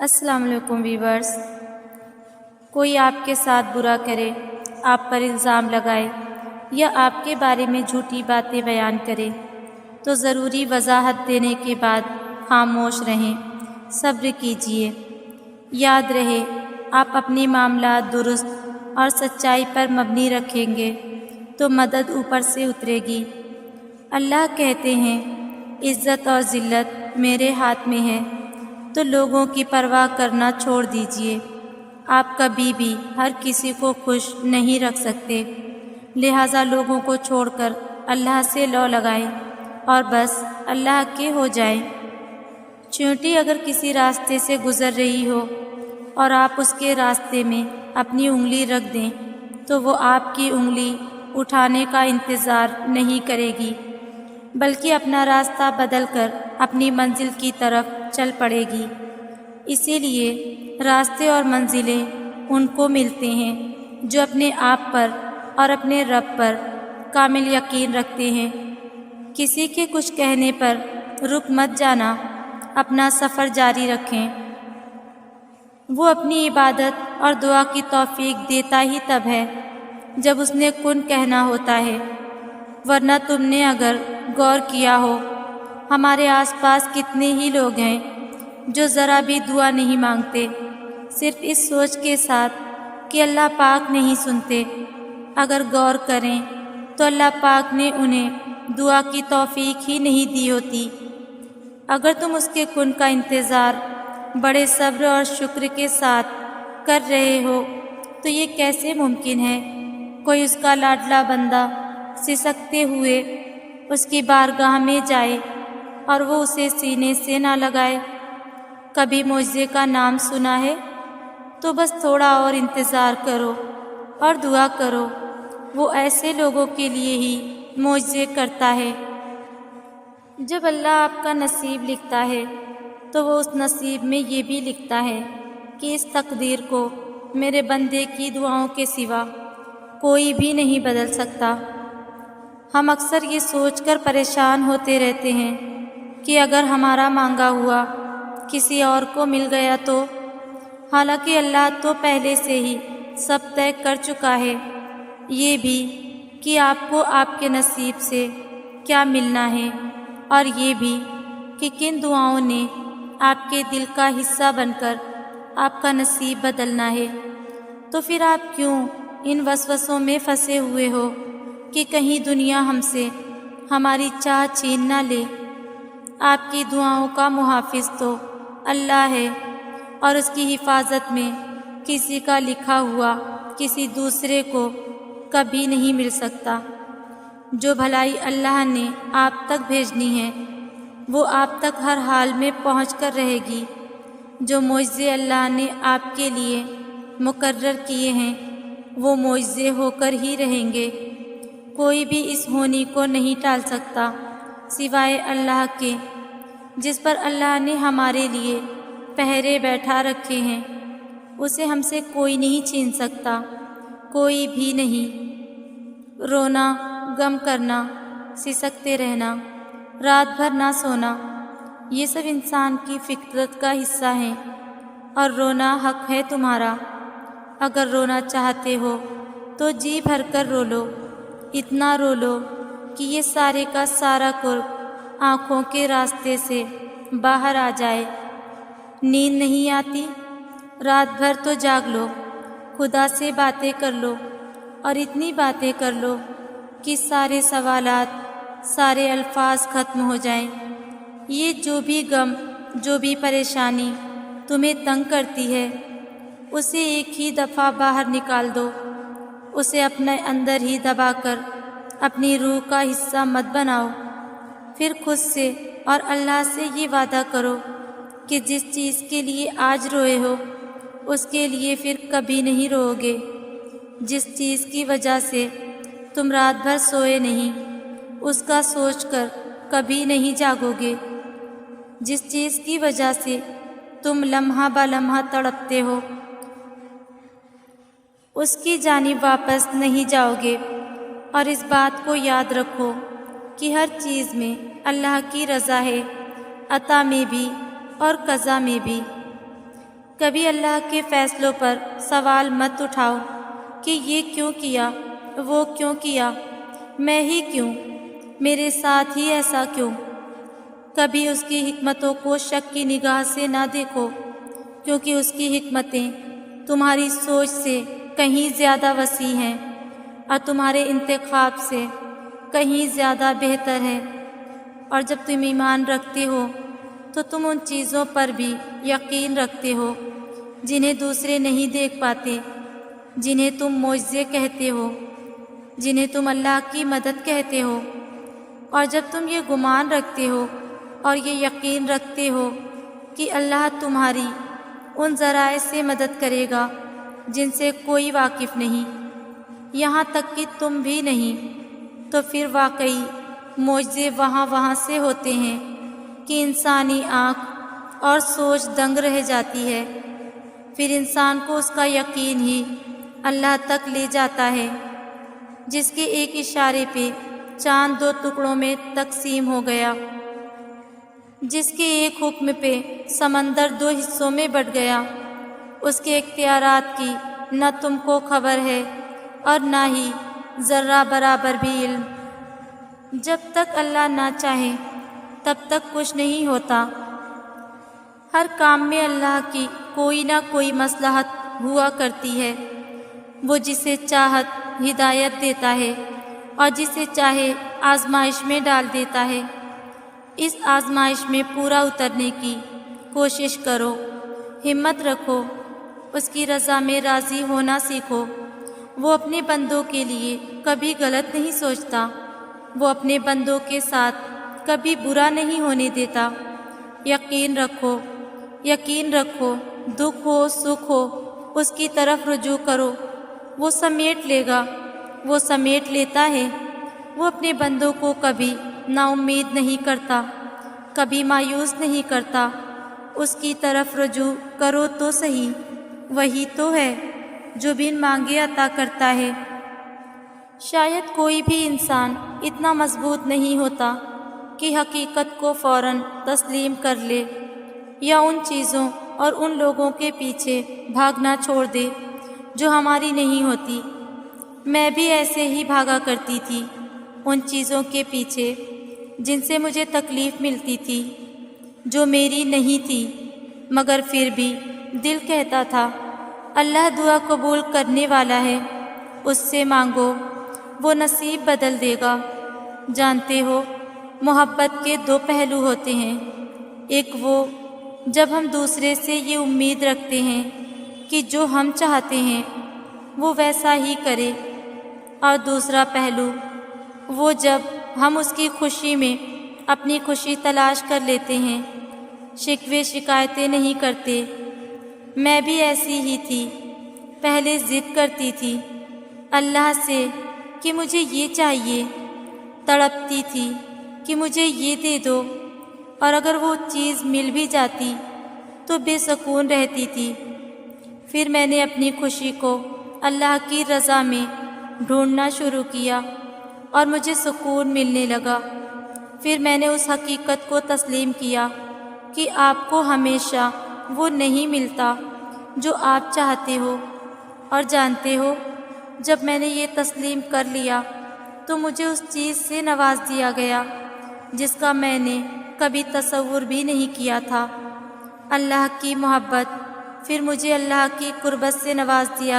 السلام علیکم ویورز۔ کوئی آپ کے ساتھ برا کرے، آپ پر الزام لگائے یا آپ کے بارے میں جھوٹی باتیں بیان کرے تو ضروری وضاحت دینے کے بعد خاموش رہیں، صبر کیجیے۔ یاد رہے، آپ اپنی معاملات درست اور سچائی پر مبنی رکھیں گے تو مدد اوپر سے اترے گی۔ اللہ کہتے ہیں، عزت اور ذلت میرے ہاتھ میں ہے، تو لوگوں کی پرواہ کرنا چھوڑ دیجیے۔ آپ کبھی بھی ہر کسی کو خوش نہیں رکھ سکتے، لہٰذا لوگوں کو چھوڑ کر اللہ سے لو لگائیں اور بس اللہ کے ہو جائیں۔ چیونٹی اگر کسی راستے سے گزر رہی ہو اور آپ اس کے راستے میں اپنی انگلی رکھ دیں تو وہ آپ کی انگلی اٹھانے کا انتظار نہیں کرے گی، بلکہ اپنا راستہ بدل کر اپنی منزل کی طرف چل پڑے گی۔ اسی لیے راستے اور منزلیں ان کو ملتے ہیں جو اپنے آپ پر اور اپنے رب پر کامل یقین رکھتے ہیں۔ کسی کے کچھ کہنے پر رک مت جانا، اپنا سفر جاری رکھیں۔ وہ اپنی عبادت اور دعا کی توفیق دیتا ہی تب ہے جب اس نے کن کہنا ہوتا ہے، ورنہ تم نے اگر غور کیا ہو، ہمارے آس پاس کتنے ہی لوگ ہیں جو ذرا بھی دعا نہیں مانگتے، صرف اس سوچ کے ساتھ کہ اللہ پاک نہیں سنتے۔ اگر غور کریں تو اللہ پاک نے انہیں دعا کی توفیق ہی نہیں دی ہوتی۔ اگر تم اس کے کن کا انتظار بڑے صبر اور شکر کے ساتھ کر رہے ہو تو یہ کیسے ممکن ہے کوئی اس کا لاڈلا بندہ سسکتے ہوئے اس کی بارگاہ میں جائے اور وہ اسے سینے سے نہ لگائے؟ کبھی معجزے کا نام سنا ہے؟ تو بس تھوڑا اور انتظار کرو اور دعا کرو، وہ ایسے لوگوں کے لیے ہی معجزے کرتا ہے۔ جب اللہ آپ کا نصیب لکھتا ہے تو وہ اس نصیب میں یہ بھی لکھتا ہے کہ اس تقدیر کو میرے بندے کی دعاؤں کے سوا کوئی بھی نہیں بدل سکتا۔ ہم اکثر یہ سوچ کر پریشان ہوتے رہتے ہیں کہ اگر ہمارا مانگا ہوا کسی اور کو مل گیا تو، حالانکہ اللہ تو پہلے سے ہی سب طے کر چکا ہے، یہ بھی کہ آپ کو آپ کے نصیب سے کیا ملنا ہے، اور یہ بھی کہ کن دعاؤں نے آپ کے دل کا حصہ بن کر آپ کا نصیب بدلنا ہے۔ تو پھر آپ کیوں ان وسوسوں میں پھنسے ہوئے ہو کہ کہیں دنیا ہم سے ہماری چاہ چھین نہ لے؟ آپ کی دعاؤں کا محافظ تو اللہ ہے، اور اس کی حفاظت میں کسی کا لکھا ہوا کسی دوسرے کو کبھی نہیں مل سکتا۔ جو بھلائی اللہ نے آپ تک بھیجنی ہے وہ آپ تک ہر حال میں پہنچ کر رہے گی۔ جو معجزے اللہ نے آپ کے لیے مقرر کیے ہیں وہ معجزے ہو کر ہی رہیں گے۔ کوئی بھی اس ہونی کو نہیں ٹال سکتا سوائے اللہ کے، جس پر اللہ نے ہمارے لیے پہرے بیٹھا رکھے ہیں۔ اسے ہم سے کوئی نہیں چھین سکتا، کوئی بھی نہیں۔ رونا، غم کرنا، سسکتے رہنا، رات بھر نہ سونا، یہ سب انسان کی فطرت کا حصہ ہے، اور رونا حق ہے تمہارا۔ اگر رونا چاہتے ہو تو جی بھر کر رو لو، اتنا رو لو کہ یہ سارے کا سارا کرب آنکھوں کے راستے سے باہر آ جائے۔ نیند نہیں آتی؟ رات بھر تو جاگ لو، خدا سے باتیں کر لو، اور اتنی باتیں کر لو کہ سارے سوالات، سارے الفاظ ختم ہو جائیں۔ یہ جو بھی غم، جو بھی پریشانی تمہیں تنگ کرتی ہے، اسے ایک ہی دفعہ باہر نکال دو، اسے اپنے اندر ہی دبا کر اپنی روح کا حصہ مت بناؤ۔ پھر خود سے اور اللہ سے یہ وعدہ کرو کہ جس چیز کے لیے آج روئے ہو اس کے لیے پھر کبھی نہیں رو گے۔ جس چیز کی وجہ سے تم رات بھر سوئے نہیں، اس کا سوچ کر کبھی نہیں جاگو گے۔ جس چیز کی وجہ سے تم لمحہ بہ لمحہ تڑپتے ہو، اس کی جانب واپس نہیں جاؤ گے۔ اور اس بات کو یاد رکھو کہ ہر چیز میں اللہ کی رضا ہے، عطا میں بھی اور قضا میں بھی۔ کبھی اللہ کے فیصلوں پر سوال مت اٹھاؤ کہ یہ کیوں کیا، وہ کیوں کیا، میں ہی کیوں، میرے ساتھ ہی ایسا کیوں۔ کبھی اس کی حکمتوں کو شک کی نگاہ سے نہ دیکھو، کیونکہ اس کی حکمتیں تمہاری سوچ سے کہیں زیادہ وسیع ہیں اور تمہارے انتخاب سے کہیں زیادہ بہتر ہے۔ اور جب تم ایمان رکھتے ہو تو تم ان چیزوں پر بھی یقین رکھتے ہو جنہیں دوسرے نہیں دیکھ پاتے، جنہیں تم معجزے کہتے ہو، جنہیں تم اللہ کی مدد کہتے ہو۔ اور جب تم یہ گمان رکھتے ہو اور یہ یقین رکھتے ہو کہ اللہ تمہاری ان ذرائع سے مدد کرے گا جن سے کوئی واقف نہیں، یہاں تک کہ تم بھی نہیں، تو پھر واقعی معجزے وہاں سے ہوتے ہیں کہ انسانی آنکھ اور سوچ دنگ رہ جاتی ہے۔ پھر انسان کو اس کا یقین ہی اللہ تک لے جاتا ہے، جس کے ایک اشارے پہ چاند 2 ٹکڑوں میں تقسیم ہو گیا، جس کے ایک حکم پہ سمندر 2 حصوں میں بٹ گیا۔ اس کے اختیارات کی نہ تم کو خبر ہے اور نہ ہی ذرہ برابر بھی علم۔ جب تک اللہ نہ چاہے تب تک کچھ نہیں ہوتا۔ ہر کام میں اللہ کی کوئی نہ کوئی مصلحت ہوا کرتی ہے۔ وہ جسے چاہت ہدایت دیتا ہے اور جسے چاہے آزمائش میں ڈال دیتا ہے۔ اس آزمائش میں پورا اترنے کی کوشش کرو، ہمت رکھو، اس کی رضا میں راضی ہونا سیکھو۔ وہ اپنے بندوں کے لیے کبھی غلط نہیں سوچتا، وہ اپنے بندوں کے ساتھ کبھی برا نہیں ہونے دیتا۔ یقین رکھو، یقین رکھو، دکھ ہو سکھ ہو اس کی طرف رجوع کرو، وہ سمیٹ لے گا، وہ سمیٹ لیتا ہے۔ وہ اپنے بندوں کو کبھی نا امید نہیں کرتا، کبھی مایوس نہیں کرتا۔ اس کی طرف رجوع کرو تو صحیح، وہی تو ہے جو بن مانگے عطا کرتا ہے۔ شاید کوئی بھی انسان اتنا مضبوط نہیں ہوتا کہ حقیقت کو فوراً تسلیم کر لے یا ان چیزوں اور ان لوگوں کے پیچھے بھاگنا چھوڑ دے جو ہماری نہیں ہوتی۔ میں بھی ایسے ہی بھاگا کرتی تھی، ان چیزوں کے پیچھے جن سے مجھے تکلیف ملتی تھی، جو میری نہیں تھی، مگر پھر بھی دل کہتا تھا اللہ دعا قبول کرنے والا ہے، اس سے مانگو، وہ نصیب بدل دے گا۔ جانتے ہو، محبت کے 2 پہلو ہوتے ہیں، ایک وہ جب ہم دوسرے سے یہ امید رکھتے ہیں کہ جو ہم چاہتے ہیں وہ ویسا ہی کرے، اور دوسرا پہلو وہ جب ہم اس کی خوشی میں اپنی خوشی تلاش کر لیتے ہیں، شکوے شکایتیں نہیں کرتے۔ میں بھی ایسی ہی تھی، پہلے ضد کرتی تھی اللہ سے کہ مجھے یہ چاہیے، تڑپتی تھی کہ مجھے یہ دے دو، اور اگر وہ چیز مل بھی جاتی تو بے سکون رہتی تھی۔ پھر میں نے اپنی خوشی کو اللہ کی رضا میں ڈھونڈنا شروع کیا اور مجھے سکون ملنے لگا۔ پھر میں نے اس حقیقت کو تسلیم کیا کہ آپ کو ہمیشہ وہ نہیں ملتا جو آپ چاہتے ہو، اور جانتے ہو، جب میں نے یہ تسلیم کر لیا تو مجھے اس چیز سے نواز دیا گیا جس کا میں نے کبھی تصور بھی نہیں کیا تھا۔ اللہ کی محبت، پھر مجھے اللہ کی قربت سے نواز دیا